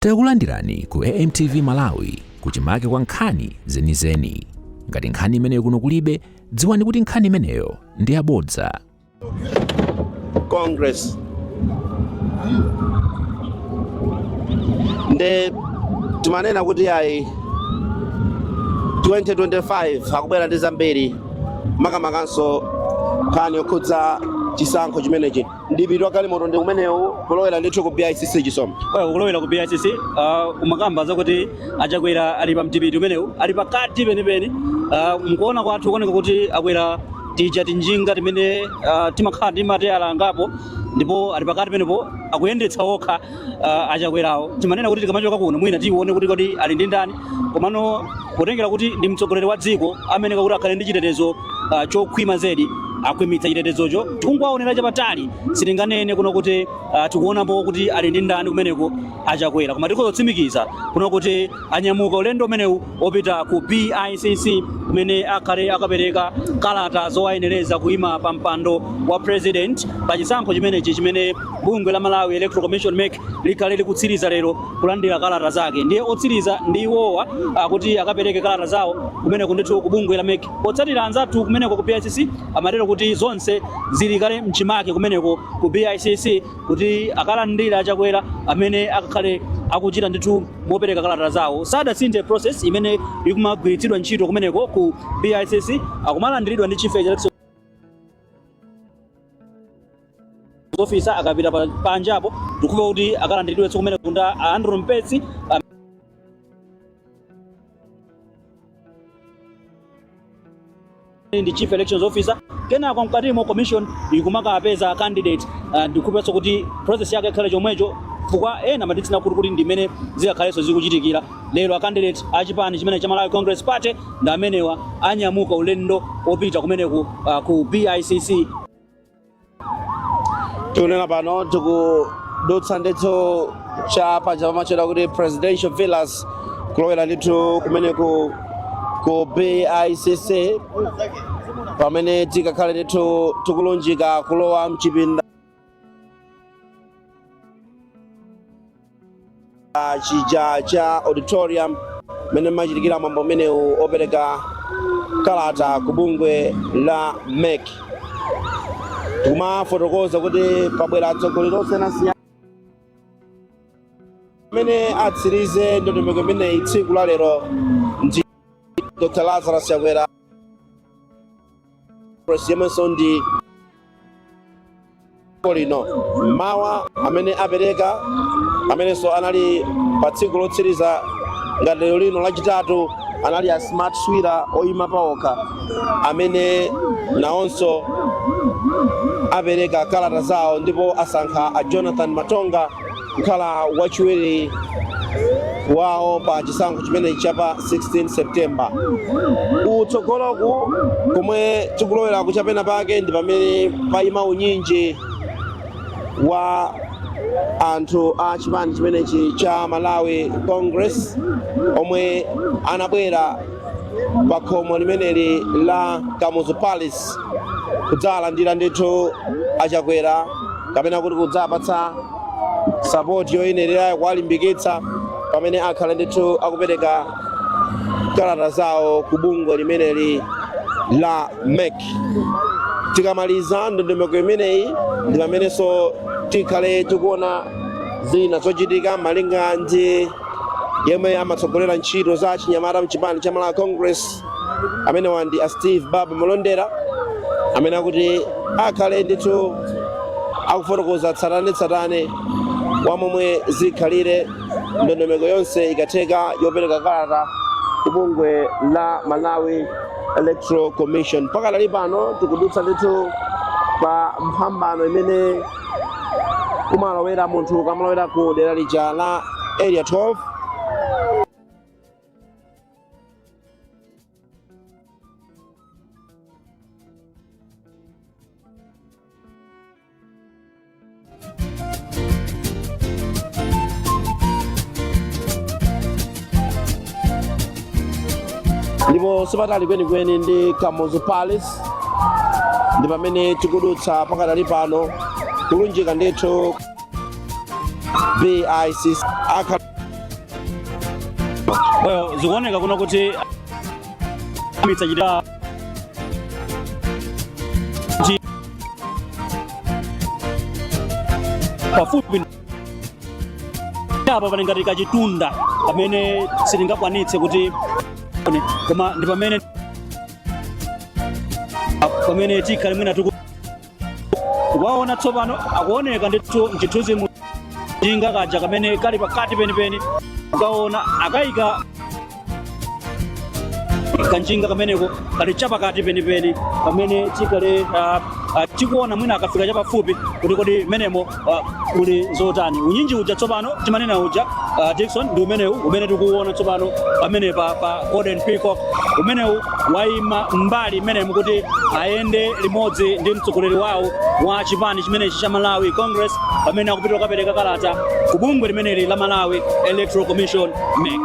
Takulandirani ku AMTV Malawi kuchimake kwa nkhani zenizeni. Ngati nkhani imeneyo kuno kulibe, dziwani kuti nkhani imeneyo ndi yabodza. Congress nde timanena kuti yayi 2025 akubwera ndi zambiri makamakanso nkhani yokhudza chisankho chimenechi. Ndipitwa galimoto ndi kumenewu kulowera ndithu ku Bicc chisomo. Kulowera ku Bicc umakamba zakuti Chakwera ali pa mtipiti umenewu, ali pakati penipeni. Mkuona kwathu kuoneka kuti akwera tija tinjinga timene timakhala timateyala angapo, ndipo ali pakati penepo akuyendetsa okha Chakwerawo. Timanena kuti tikamachoka kuno mwina tione kuti kodi ali ndi ndani, komano potengera kuti ndi mtsogoleri wa dziko amene kuti akhale ndi chitetezo chokhwima zedi, akhwimitsa chitetezocho. Tikungwaonera chapatali, sitinganene kuno kuti tikuonapo kuti ali ndi ndani kumeneko Chakwera, koma tikuzotsimikiza kuno kuti anyamuka ulendo umenewu opita ku Bicc kumene akhale akapereka kalata zowayenereza kuima pa mpando wa president pa chisankho chimenechi chimene bungwe la Malawi Electoral Commission MEC likhale likutsiriza lero kulandira kalata zake. Ndiye otsiriza ndi iwowa kuti akapereke kalata zawo kumeneko ndithu ku bungwe la MEC. Potsatira anzathu kumeneko ku Bicc amatero kuti zonse zili kale mchimake kumeneko ku Bicc kuti akalandira Chakwera amene akakhale akuchita ndithu mopereka kalata zawo. Sadasinthe process imene ikumagwiritsidwa ntchito kumeneko ku Bicc, akumalandiridwa ndi chief election officer akapita panjapo tikupa kuti akalandiridwe kumeneko nda Andrew Mpetsi ndi chief elections officer. Kenako mkatimo commission ikumakapeza candidate ndikupeso kuti process yake ikhale chomwecho, chifukwa ena matitsina kuti ndimene zikakhalenso zikuchitikira lero. A candidate achipani chimene cha Malawi Congress Party ndi amenewa anyamuka ulendo opita kumeneko ku Bicc. Tunena pano tikudutsa ndithu chapa chamachera kuti presidential villas kulowera ndithu kumeneko ku Bicc, pamene tikakhale ndithu tikulunjika kulowa mchipinda chija cha auditorium mene machitikira mambo menewu opereka kalata ku bungwe la MEC. Tikumafotokoza kuti pabwera atsogoleri osiyanasiyana amene atsirize ndondomeko imeneyi tsiku la lero ndi Dr. Lazarus Chakwera yemenso ndi lino mawa amene apereka amenenso anali pa tsiku lotsiriza ngati lero lino lachitatu anali a smart swira oyima paokha amene naonso apereka kalata zawo, ndipo asankha a Jonathan Matonga kukhala wachiwiri wawo pa chisankho chimene chapa 16 September. Kutsogoloku komwe tikulowera kuchapena pake ndi pamene paima unyinji wa anthu a chipani chimenechi cha Malawi Congress omwe anabwera pa khomo limeneli la Kamuzu Palace kudzalandira ndithu Chakwera kapena kuti kudzapatsa support yoyenerera kuwalimbikitsa pamene akhala ndithu akupereka kalata zawo ku bungwe limeneli la MEC. Tikamaliza ndondomeko imeneyi ndi pamenenso tikhale tikuona zina zochitika malinga ndi yemwe amatsogolera ntchito za chinyamata mchipani cha Malawi Congress amenewa ndi a Steve Babu Molondera, amene akuti akhale ndithu akufotokoza tsatane wa momwe zikhalire ndondomeko yonse ikatheka yopereka kalata ku bungwe la Malawi Electoral Commission. Pakadali pano tikudutsa ndithu pa mphambano imene kumalowera munthu kamalowera ku dera lija la area 12. Ndipo sipatali kwenikweni ndi Kamuzu Palace ndi pamene tikudutsa pakadali pano kulunjika ndithu Bicc zikuoneka kuno kuti amitsachita pafupi apa panengati kachitunda pamene sitingakwanitse kuti koma ndi pamene tikhale mwina waona tsopano akuoneka ndithu mchithunzi mjinga kaja kamene kali pakati penipeni ukaona akayika kanjinga kameneko kali chapakati penipeni pamene tikhale tikuona mwina akafika chapafupi kuti kodi menemo uli zotani unyinji uja tsopano timanena uja Dickson ndi umene tikuona tsopano pamene pa Golden Peacock umenewu waima mbali menemo kuti ayende limodzi ndi mtsogoleri wawo wa chipani chimenechi cha Malawi Congress pamene akupita kukapereka kalata ku bungwe limeneli la Malawi Electoral Commission MEC.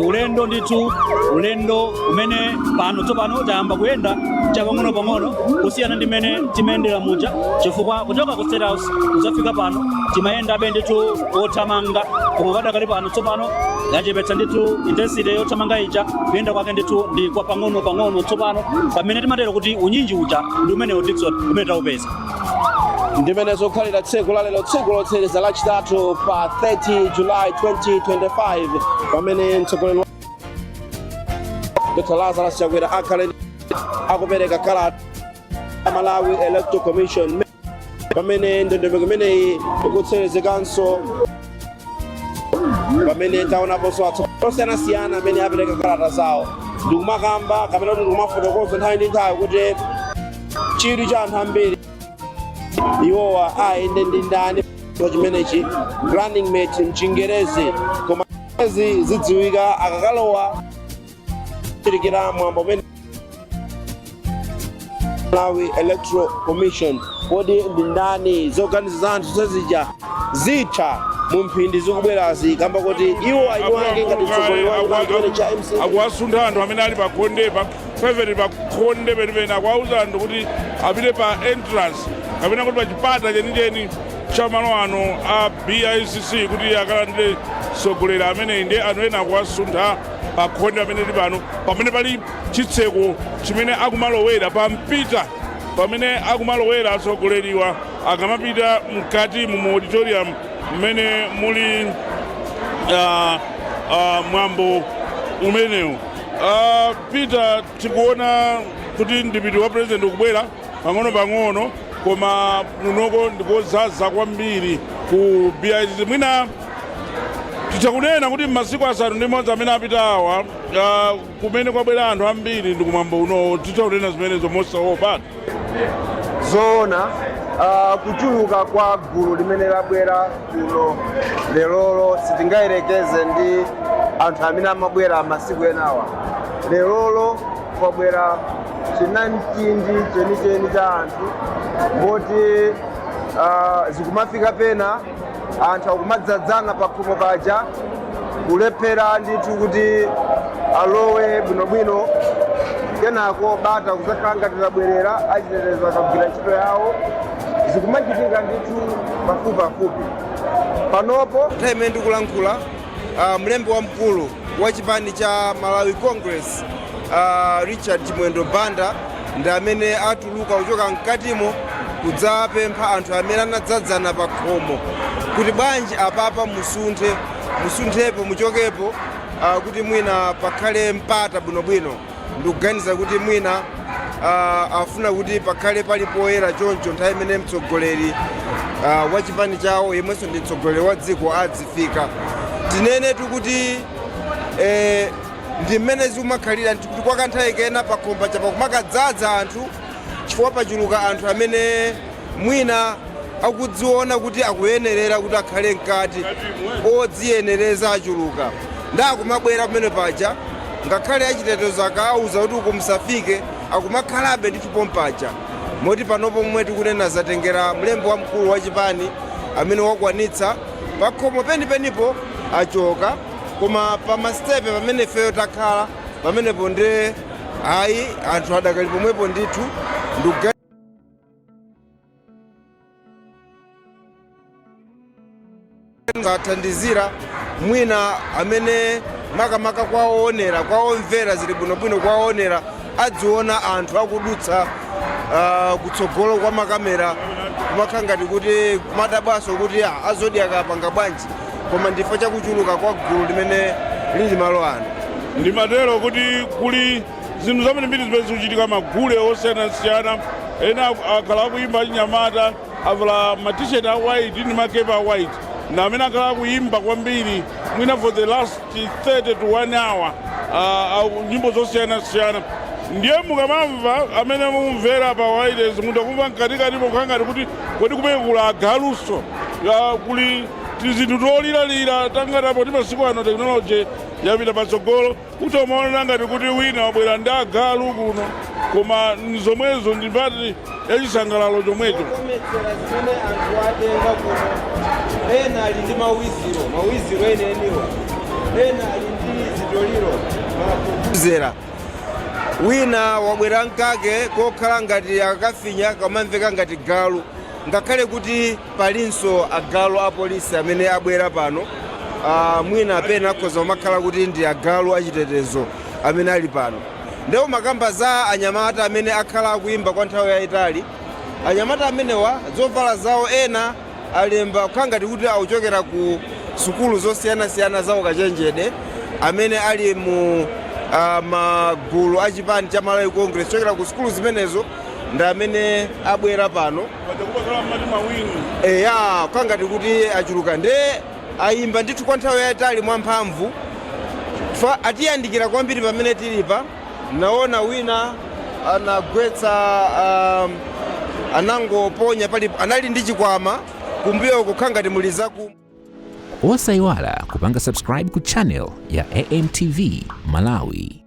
Ulendo ndithu ulendo umene pano tsopano tayamba kuyenda chapang'ono kusiyana ndi mmene timayendera muja chifukwa kuchoka ku State House kuzafika pano timayenda ndithu othamanga koma padakali pano tsopano yachepetsa ndithu intensity yothamanga ija kuyenda kwake ndithu ndi kwa pang'ono tsopano pamene timatero kuti unyinji uja ndi umenewo Dickson umene taupeza. Ndimene zokhalira tsiku lalero tsiku lotsiriza lachitatu pa 30 July 2025 pamene mtsogoleri Dr. Lazarus Chakwera akhale akupereka kalata Malawi Electoral Commission pamene ndondomeko imeneyi ikutsirizikanso pamene taonaponso atsogoleri amene apereka kalata zawo ndikumakamba kapena kuti ndikumafotokoza nthawi ndi nthawi kuti chidwi cha anthu ambiri iwowa ayende ndi ndani chimenechi running mate mchingerezi koma ezi zidziwika akakalowa kuchitikira mwambo umene Malawi Electoral Commission kodi ndi ndani zoganiza za anthu zazija zitha mu mphindi zikubwerazi kamba kuti iwo ayiwange ngati mtsogoleri wa cha MC akuwasuntha anthu amene ali pa khondepa favorite pa khonde penipeni akuwauza anthu kuti apite pa entrance kapena kuti pa chipata chenicheni cha malo ano a Bicc kuti akalandire mtsogoleri ameneyi ndi anthu ena akuwasuntha pa khonde amene ali pano pamene pali chitseko chimene akumalowera pa mpita pamene akumalowera atsogoleriwa akamapita mkati mu auditorium mmene muli mwambo umenewu. Peter tikuona kuti ndipiti wa president ukubwera pang'ono koma munoko ndikozaza kwambiri ku Bicc mwina titakunena kuti m'masiku asanu ndi modzi amene apita awa kumene kwabwera anthu ambiri ndi kumwambo uno titakunena zimenezo mosaopa zoona kuchuluka kwa gulu limene labwera kuno lerolo sitingayerekeze ndi anthu amene amabwera masiku enawa. Lerolo kwabwera chinamchindi chenicheni cha anthu mboti zikumafika pena anthu akumadzadzana pa khomo paja kulephera ndithu kuti alowe bwinobwino kenako bata kuzakhala ngati labwerera achitetezo akagwira ntchito yawo zikumachitika ndithu pafupi. Panopo nthawi imene ndikulankhula mlembi wamkulu wa chipani cha Malawi Congress Richard Mwendo Banda ndi amene atuluka kuchoka mkatimo kudzapempha anthu amene anadzadzana pa khomo kuti bwanji apapa musunthepo muchokepo kuti mwina pakhale mpata bwinobwino. Ndikuganiza kuti mwina afuna kuti pakhale pali poyera choncho nthawi imene mtsogoleri wa chipani chawo yemwenso ndi mtsogoleri wa dziko adzifika. Tinene kuti ndi mmene zikumakhalira kuti kwa kanthawi kena pakhomba chapa kumakadzadza anthu chifukwa pachuluka anthu amene mwina akudziona kuti akuyenerera kuti akhale mkati odziyenereza achuluka ndakumabwera kumene paja ngakhale achitetezo akauza kuti uko musafike akumakhalabe ndithu pompaja moti panopo momwe tikunena zatengera mlembi wamkulu wa chipani amene wakwanitsa pakhomo penipenipo achoka koma pa mastepe pamene feyo takhala pamenepo nde ayi anthu adakali pomwepo ndithu Ngathandizira mwina amene makamaka kwaonera kwaomvera zili bwinobwino kwaonera adziona anthu akudutsa kutsogolo kwa makamera kumakhala ngati kuti kumadabwaso kuti azodi akapanga bwanji koma ndifa chakuchuluka kwa gulu limene lili malo ano. Ndimatero kuti kuli zinthu zambiri zimene zikuchitika magule osiyanasiyana, ena akhala akuyimba chinyamata avala matisheti a white ndi makepa a white, na amene akhala akuyimba kwambiri mwina for the last 30 to 1 hour nyimbo zosiyanasiyana. Ndiye mukamamva amene mumvera pa wireless mutakumva mkatikati mukangati kuti kodi kumene kula agaluso kuli tizinthu toliralira tangatapo ndi masiku ano teknoloji yapita patsogolo kuti umaona ngati kuti wina wabwera ndi agalu kuno, koma zomwezo ndimbati yachisangalalo chomwecho. Zimene anthu atenga kuno ena ali ndi mawiziro enieniwa, ena ali ndi zitoliro wina wabwera mkake kokhala ngati akafinya kamamveka ngati galu, ngakhale kuti palinso agalu a polisi amene abwera pano mwina apena akhoza kumakhala kuti ndi agalu achitetezo amene ali pano. Ndipo makamba za anyamata amene akhala akuyimba kwa nthawi yayitali, anyamata amenewa zovala zawo ena alemba kukhala ngati kuti akuchokera ku sukulu zosiyanasiyana zawo kachenjede amene ali mu magulu achipani cha Malawi Congress chokera ku sukulu zimenezo ndi amene abwera pano. Kukhala ngati kuti achuluka ndi ayimba ndithu kwa nthawi yayitali mwamphamvu. Atiyandikira kwambiri pamene tilipa, naona wina anagwetsa anangoponya palipo anali ndi chikwama kumbuyo kukhala ngati muli zaku. Osayiwala kupanga subscribe ku channel ya AMTV Malawi.